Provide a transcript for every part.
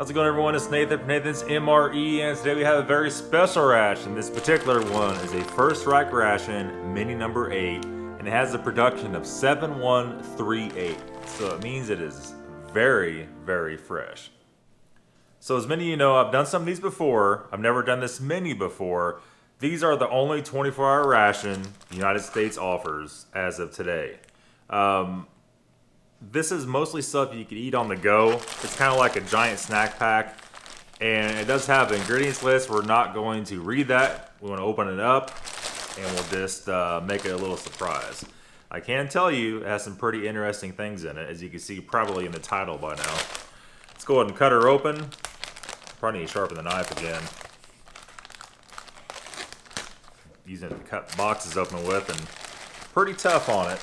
How's it going, everyone? It's Nathan from Nathan's MRE, and today we have a very special ration. This particular one is a First Strike ration, mini number 8, and it has a production of 7138. So it means it is very, very fresh. So as many of you know, I've done some of these before. I've never done this many before. These are the only 24-hour ration the United States offers as of today. This is mostly stuff you can eat on the go. It's kind of like a giant snack pack, and it does have an ingredients list. We're not going to read that. We want to open it up, and we'll just make it a little surprise. I can tell you it has some pretty interesting things in it, as you can see probably in the title by now. Let's go ahead and cut her open. Probably need to sharpen the knife again. Using it to cut boxes open with, and pretty tough on it.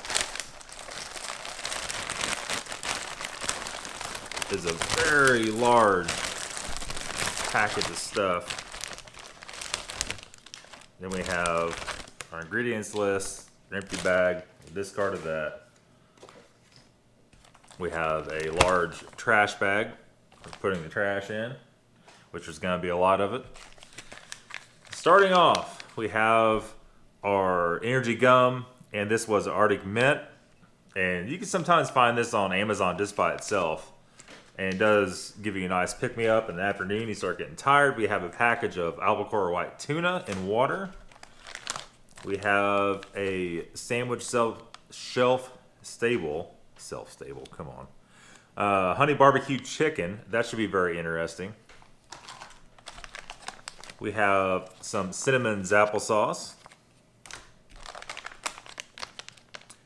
Is a very large package of stuff. Then we have our ingredients list, an empty bag, discard of that. We have a large trash bag for putting the trash in, which is going to be a lot of it. Starting off, we have our energy gum, and this was Arctic Mint, and you can sometimes find this on Amazon just by itself. And it does give you a nice pick-me-up in the afternoon. You start getting tired. We have a package of albacore white tuna in water. We have a sandwich self-stable, come on. Honey barbecue chicken. That should be very interesting. We have some cinnamon applesauce.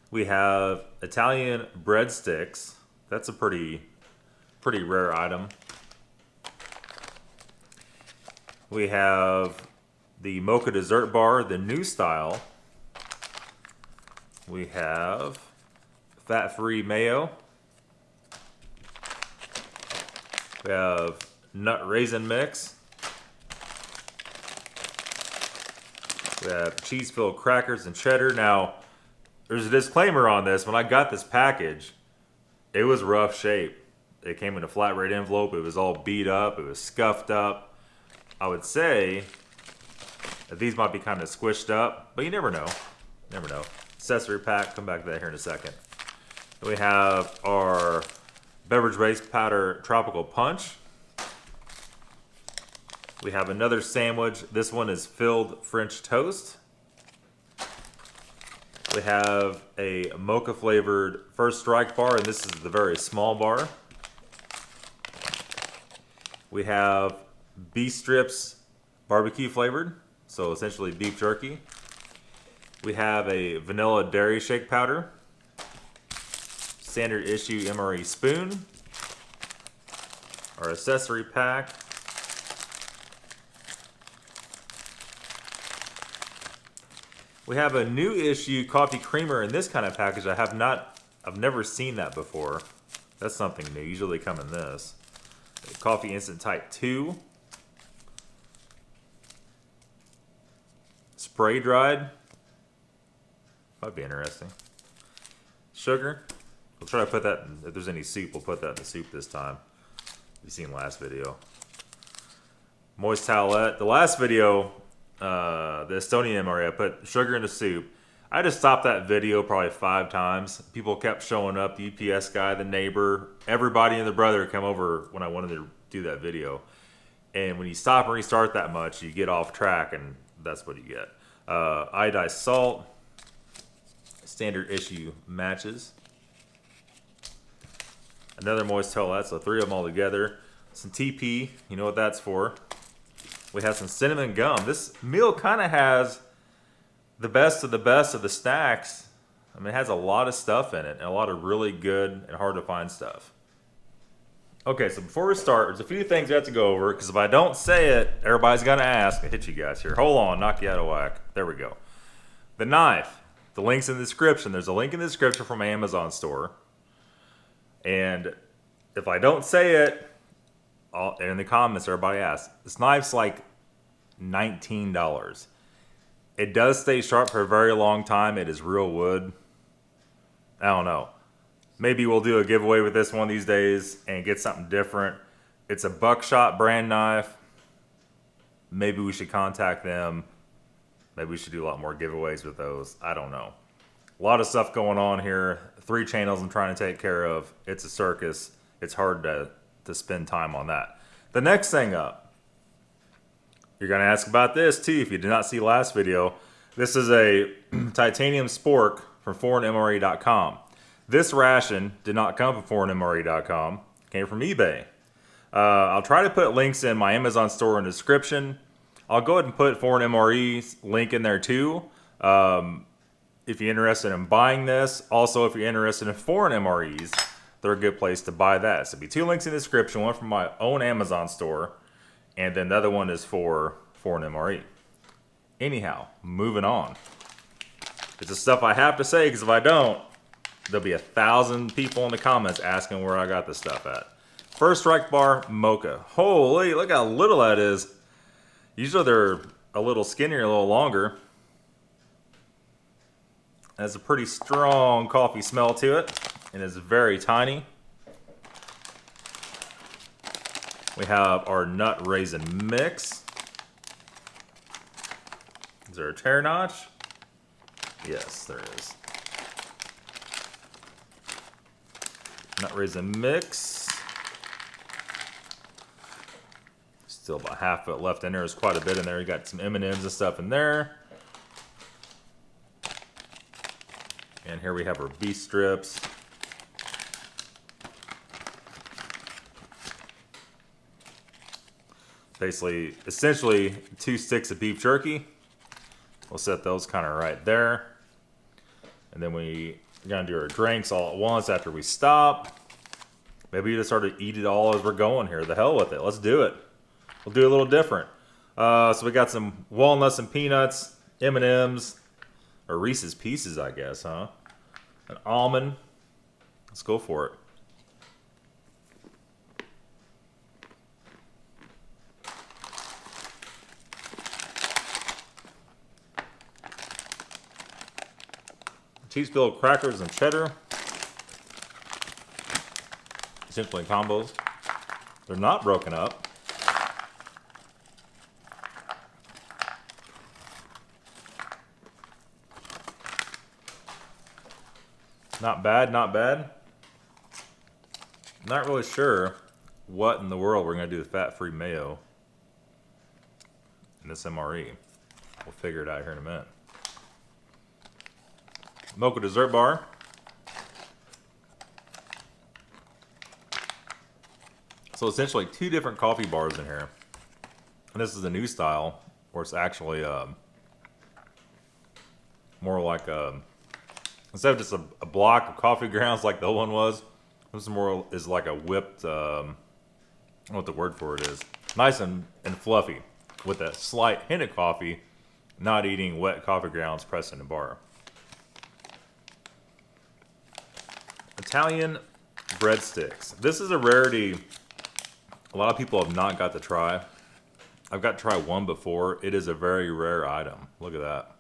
We have Italian breadsticks. That's a pretty rare item. We have the Moco Dessert Bar, the new style. We have fat-free mayo. We have nut raisin mix. We have cheese-filled crackers and cheddar. Now, there's a disclaimer on this. When I got this package, it was rough shape. It came in a flat rate envelope. It was all beat up. It was scuffed up. I would say that these might be kind of squished up, but you never know. Never know. Accessory pack. Come back to that here in a second. Then we have our beverage-based powder tropical punch. We have another sandwich. This one is filled French toast. We have a mocha-flavored First Strike bar, and this is the very small bar. We have beef strips, barbecue flavored, so essentially beef jerky. We have a vanilla dairy shake powder, standard issue MRE spoon, our accessory pack, we have a new issue coffee creamer in this kind of package. I've never seen that before. That's something new. Usually they come in this. Coffee Instant Type 2. Spray dried. Might be interesting. Sugar. We'll try to put that in, if there's any soup, we'll put that in the soup this time. You've seen last video. Moist towelette. The last video, the Estonia MRE, I put sugar in the soup. I just stopped that video probably 5 times. People kept showing up, the UPS guy, the neighbor, everybody and their brother come over when I wanted to do that video. And when you stop and restart that much, you get off track, and that's what you get. Iodized salt, standard issue matches. Another moist towelette, so 3 of them all together. Some TP, you know what that's for. We have some cinnamon gum. This meal kind of has the best of the snacks. I mean, it has a lot of stuff in it, and a lot of really good and hard to find stuff. Okay, so before we start, there's a few things we have to go over, because if I don't say it, everybody's gonna ask. I hit you guys here. Hold on, knock you out of whack. There we go. The knife. The link's in the description. There's a link in the description from my Amazon store. And if I don't say it, in the comments, everybody asks. This knife's like $19. It does stay sharp for a very long time. It is real wood. I don't know. Maybe we'll do a giveaway with this one of these days and get something different. It's a Buckshot brand knife. Maybe we should contact them. Maybe we should do a lot more giveaways with those. I don't know. A lot of stuff going on here. 3 channels I'm trying to take care of. It's a circus. It's hard to spend time on that. The next thing up. You're going to ask about this too if you did not see last video. This is a titanium spork from foreignmre.com. This ration did not come from foreignmre.com. It came from eBay. I'll try to put links in my Amazon store in the description. I'll go ahead and put Foreign MRE's link in there too. If you're interested in buying this. Also, if you're interested in foreign MREs, they're a good place to buy that. So there'll be 2 links in the description. One from my own Amazon store. And then the other one is for Foreign MRE. Anyhow, moving on. It's the stuff I have to say, because if I don't, there'll be 1,000 people in the comments asking where I got this stuff at. First Strike Bar Mocha. Holy, look how little that is. Usually they're a little skinnier, a little longer. It has a pretty strong coffee smell to it, and it's very tiny. We have our nut raisin mix. Is there a tear notch? Yes, there is. Nut raisin mix. Still about half of it left in there. There's quite a bit in there. You got some M&Ms and stuff in there. And here we have our beef strips. Basically, essentially 2 sticks of beef jerky. We'll set those kind of right there. And then we're gonna do our drinks all at once after we stop. Maybe you just sort of eat it all as we're going here. The hell with it. Let's do it. We'll do a little different. So we got some walnuts and peanuts, M&Ms, or Reese's Pieces, I guess, huh? An almond. Let's go for it. Cheese-filled crackers and cheddar. Essentially combos. They're not broken up. Not bad, not bad. Not really sure what in the world we're going to do with fat-free mayo in this MRE. We'll figure it out here in a minute. Moco Dessert Bar. So essentially 2 different coffee bars in here. And this is a new style where it's actually more like instead of just a block of coffee grounds like the old one was, this more is like a whipped, I don't know what the word for it is. Nice and fluffy with a slight hint of coffee, not eating wet coffee grounds pressed in a bar. Italian breadsticks. This is a rarity a lot of people have not got to try. I've got to try one before. It is a very rare item. Look at that.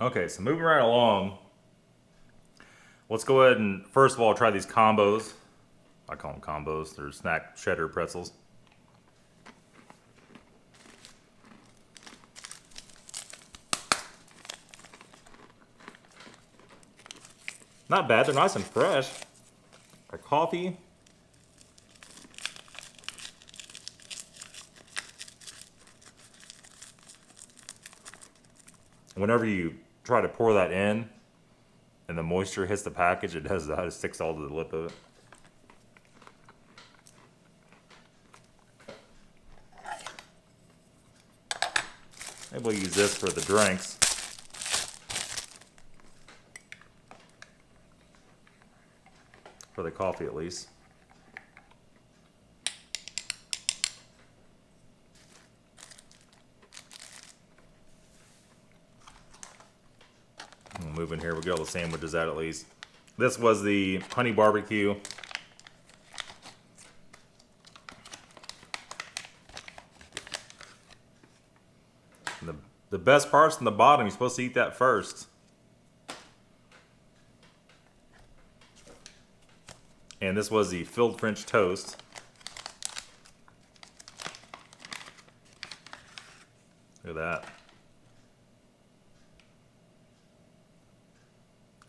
Okay, so moving right along. Let's go ahead and first of all try these combos. I call them combos. They're snack cheddar pretzels. Not bad. They're nice and fresh. A coffee. Whenever you try to pour that in and the moisture hits the package, it does that. It sticks all to the lip of it. Maybe we'll use this for the drinks. For the coffee at least. We'll move in here, we'll get all the sandwiches out at least. This was the honey barbecue. And the best part's in the bottom, you're supposed to eat that first. And this was the filled French toast. Look at that.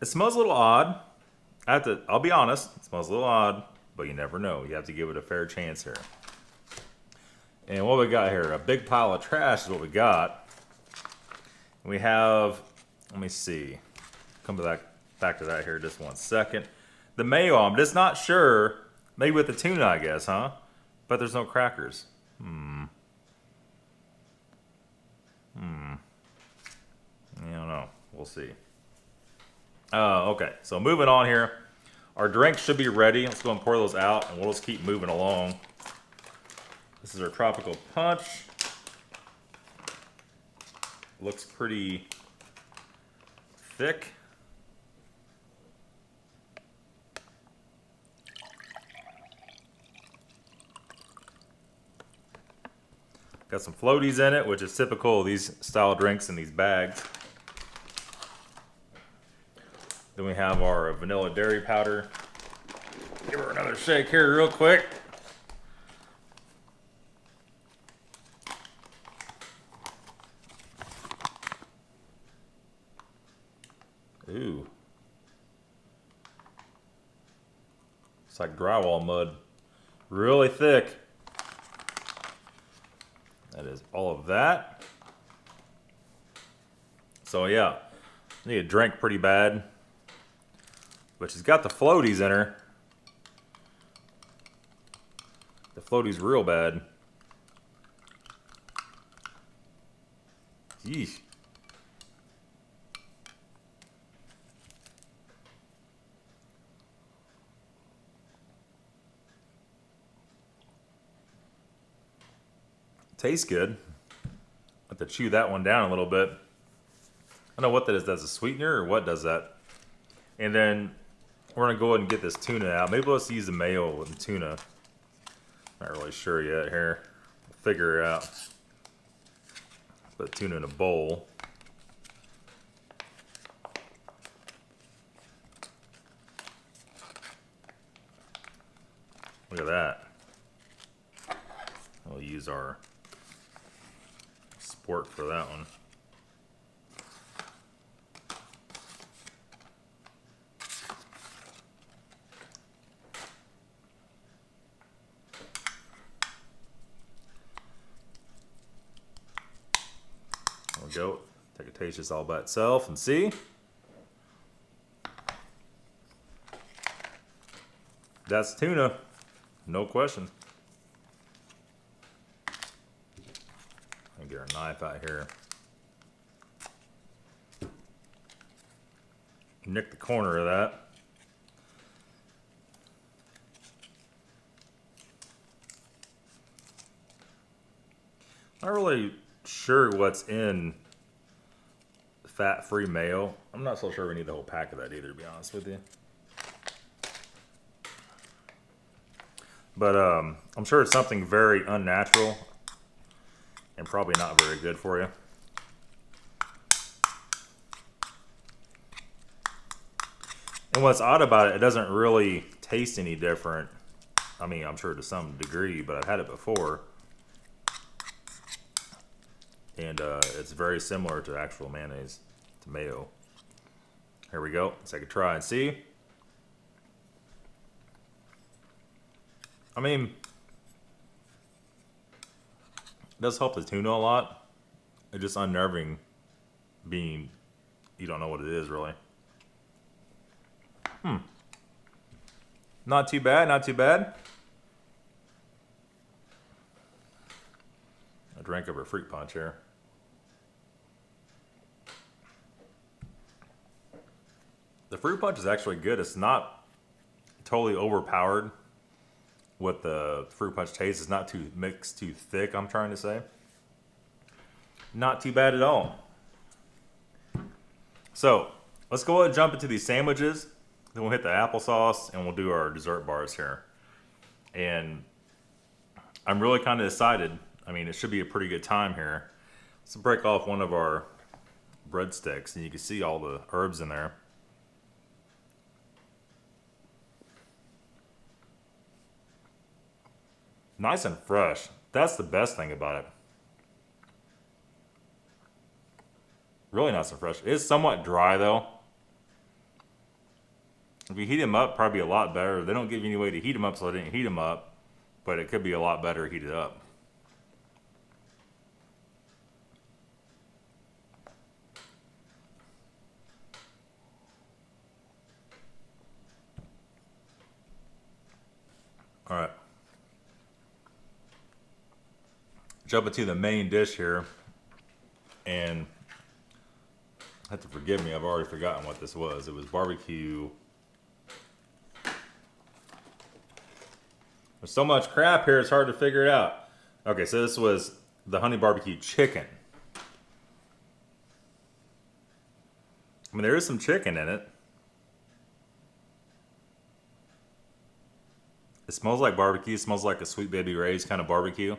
It smells a little odd. I'll be honest, it smells a little odd, but you never know. You have to give it a fair chance here. And what we got here, a big pile of trash is what we got. We have, let me see, come back to that here just 1 second. The mayo, I'm just not sure, maybe with the tuna, I guess, huh? But there's no crackers. I don't know, we'll see. Okay, so moving on here. Our drinks should be ready. Let's go and pour those out, and we'll just keep moving along. This is our tropical punch. Looks pretty thick. Got some floaties in it, which is typical of these style drinks in these bags. Then we have our vanilla dairy powder. Give her another shake here real quick. Ooh. It's like drywall mud. Really thick. That is all of that. So yeah, need a drink pretty bad. But she's got the floaties in her. The floaties real bad. Yeesh. Tastes good. Have to chew that one down a little bit. I don't know what that is. That's a sweetener or what does that? And then we're gonna go ahead and get this tuna out. Maybe let's use the mayo with the tuna. Not really sure yet here. We'll figure it out. Put tuna in a bowl. Look at that. We'll use our sport for that one. There we go. Take a taste just all by itself and see. That's tuna, no question. Get our knife out here. Nick the corner of that. Not really sure what's in fat-free mayo. I'm not so sure we need the whole pack of that either, to be honest with you. But I'm sure it's something very unnatural and probably not very good for you. And what's odd about it, it doesn't really taste any different. I mean, I'm sure to some degree, but I've had it before. And it's very similar to actual mayonnaise, to mayo. Here we go. Let's take a try and see. I mean, it does help the tuna a lot. It's just unnerving being, you don't know what it is really. Not too bad, not too bad. A drink of a fruit punch here. The fruit punch is actually good. It's not totally overpowered with the fruit punch taste. It's not too mixed too thick, I'm trying to say. Not too bad at all. So let's go ahead and jump into these sandwiches. Then we'll hit the applesauce and we'll do our dessert bars here. And I'm really kind of excited. I mean, it should be a pretty good time here. Let's break off one of our breadsticks and you can see all the herbs in there. Nice and fresh. That's the best thing about it. Really not so fresh. It's somewhat dry though. If you heat them up, probably a lot better. They don't give you any way to heat them up, so I didn't heat them up. But it could be a lot better heated up. All right. Jump into the main dish here. And have to forgive me, I've already forgotten what this was. It was barbecue. There's so much crap here, it's hard to figure it out. Okay, so this was the honey barbecue chicken. I mean, there is some chicken in it. It smells like barbecue. It smells like a Sweet Baby Ray's kind of barbecue.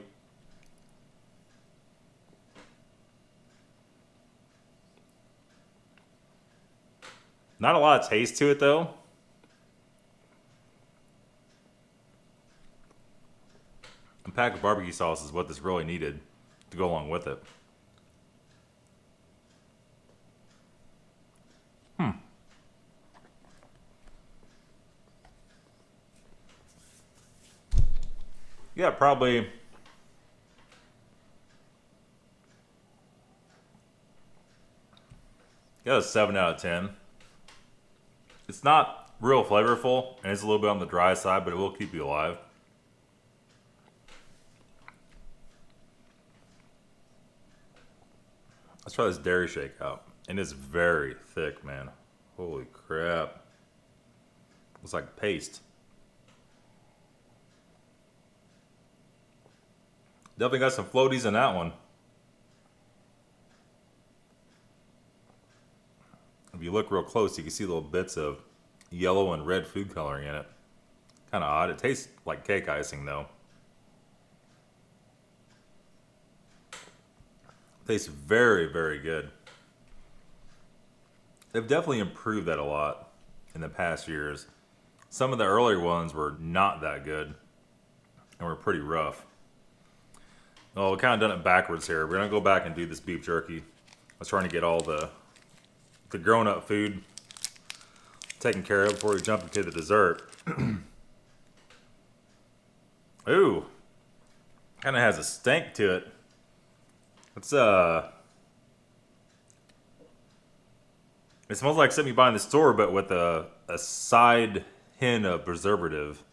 Not a lot of taste to it, though. A pack of barbecue sauce is what this really needed to go along with it. Yeah, probably. Yeah, a 7 out of 10. It's not real flavorful, and it's a little bit on the dry side, but it will keep you alive. Let's try this dairy shake out. And it's very thick, man. Holy crap. It's like paste. Definitely got some floaties in that one. If you look real close, you can see little bits of yellow and red food coloring in it. Kind of odd. It tastes like cake icing, though. Tastes very, very good. They've definitely improved that a lot in the past years. Some of the earlier ones were not that good and were pretty rough. Well, we've kind of done it backwards here. We're going to go back and do this beef jerky. I was trying to get all the grown-up food taken care of before we jump into the dessert. Ooh. Kind of has a stank to it. It's it smells like something you buy in the store, but with a side hint of preservative.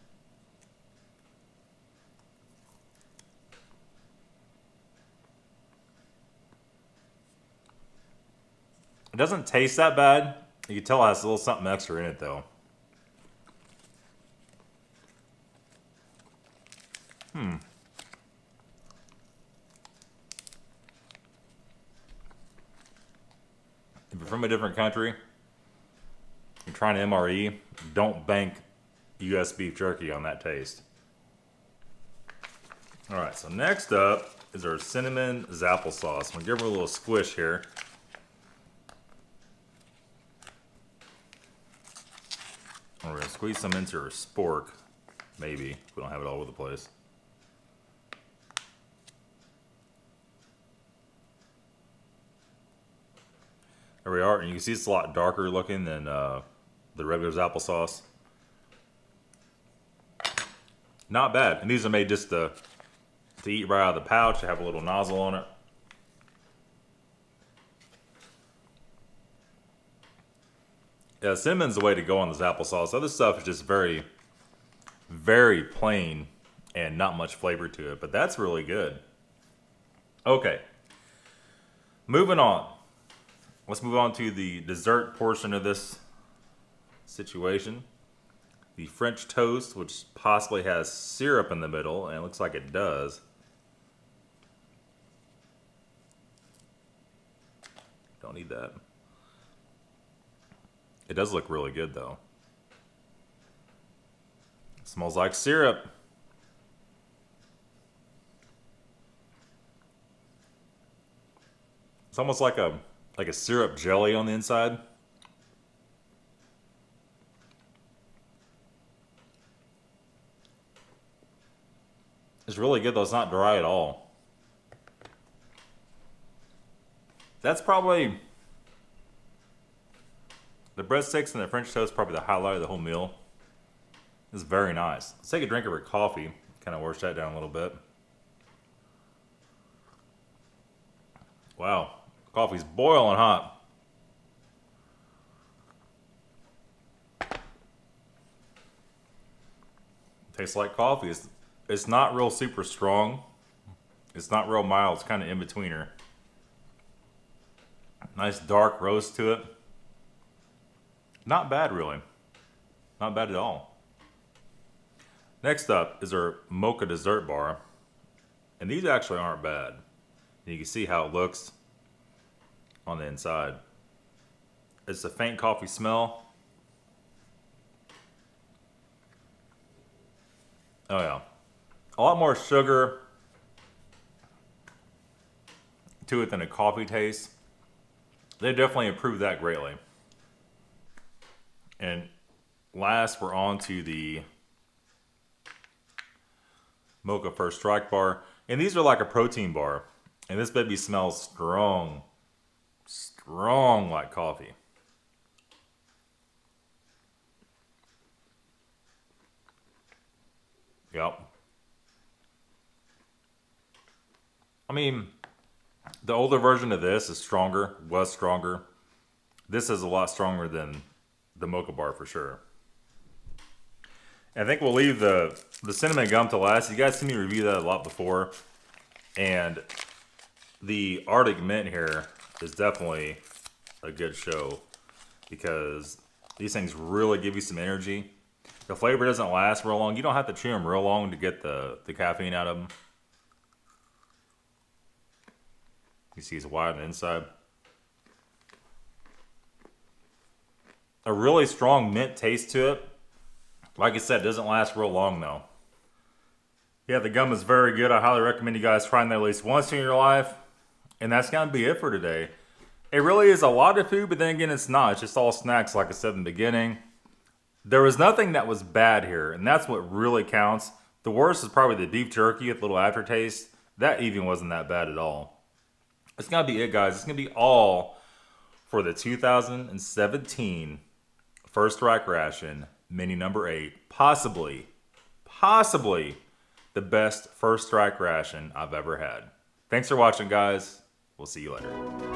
It doesn't taste that bad. You can tell it has a little something extra in it, though. If you're from a different country, you're trying to MRE, don't bank US beef jerky on that taste. Alright, so next up is our cinnamon zapple sauce. I'm going to give her a little squish here. We're going to squeeze some into her spork. Maybe. If we don't have it all over the place. There we are. And you can see it's a lot darker looking than the regular zapple sauce. Not bad. And these are made just to eat right out of the pouch. They have a little nozzle on it. Yeah, cinnamon's the way to go on this applesauce. Other stuff is just very, very plain and not much flavor to it. But that's really good. Okay. Moving on. Let's move on to the dessert portion of this situation. The French toast, which possibly has syrup in the middle, and it looks like it does. Don't need that. It does look really good, though. It smells like syrup. It's almost like a syrup jelly on the inside. It's really good, though. It's not dry at all. That's probably The breadsticks and the French toast probably the highlight of the whole meal. It's very nice. Let's take a drink of our coffee. Kind of wash that down a little bit. Wow, coffee's boiling hot. Tastes like coffee. It's not real super strong. It's not real mild. It's kind of in betweener. Nice dark roast to it. Not bad, really. Not bad at all. Next up is our Moco Dessert Bar. And these actually aren't bad. You can see how it looks on the inside. It's a faint coffee smell. Oh yeah. A lot more sugar to it than a coffee taste. They definitely improved that greatly. And last, we're on to the Mocha First Strike Bar. And these are like a protein bar. And this baby smells strong. Strong like coffee. Yep. I mean, the older version of this is stronger, was stronger. This is a lot stronger than the Mocha Bar for sure. And I think we'll leave the cinnamon gum to last. You guys seen me review that a lot before. And the Arctic Mint here is definitely a good show because these things really give you some energy. The flavor doesn't last real long. You don't have to chew them real long to get the caffeine out of them. You see it's wide on the inside. A really strong mint taste to it. Like I said, it doesn't last real long though. Yeah, the gum is very good. I highly recommend you guys trying that at least once in your life. And that's going to be it for today. It really is a lot of food, but then again, it's not. It's just all snacks, like I said in the beginning. There was nothing that was bad here, and that's what really counts. The worst is probably the beef jerky with a little aftertaste. That even wasn't that bad at all. It's going to be it, guys. It's going to be all for the 2017 First Strike Ration Mini number 8. Possibly the best First Strike Ration I've ever had. Thanks for watching, guys. We'll see you later.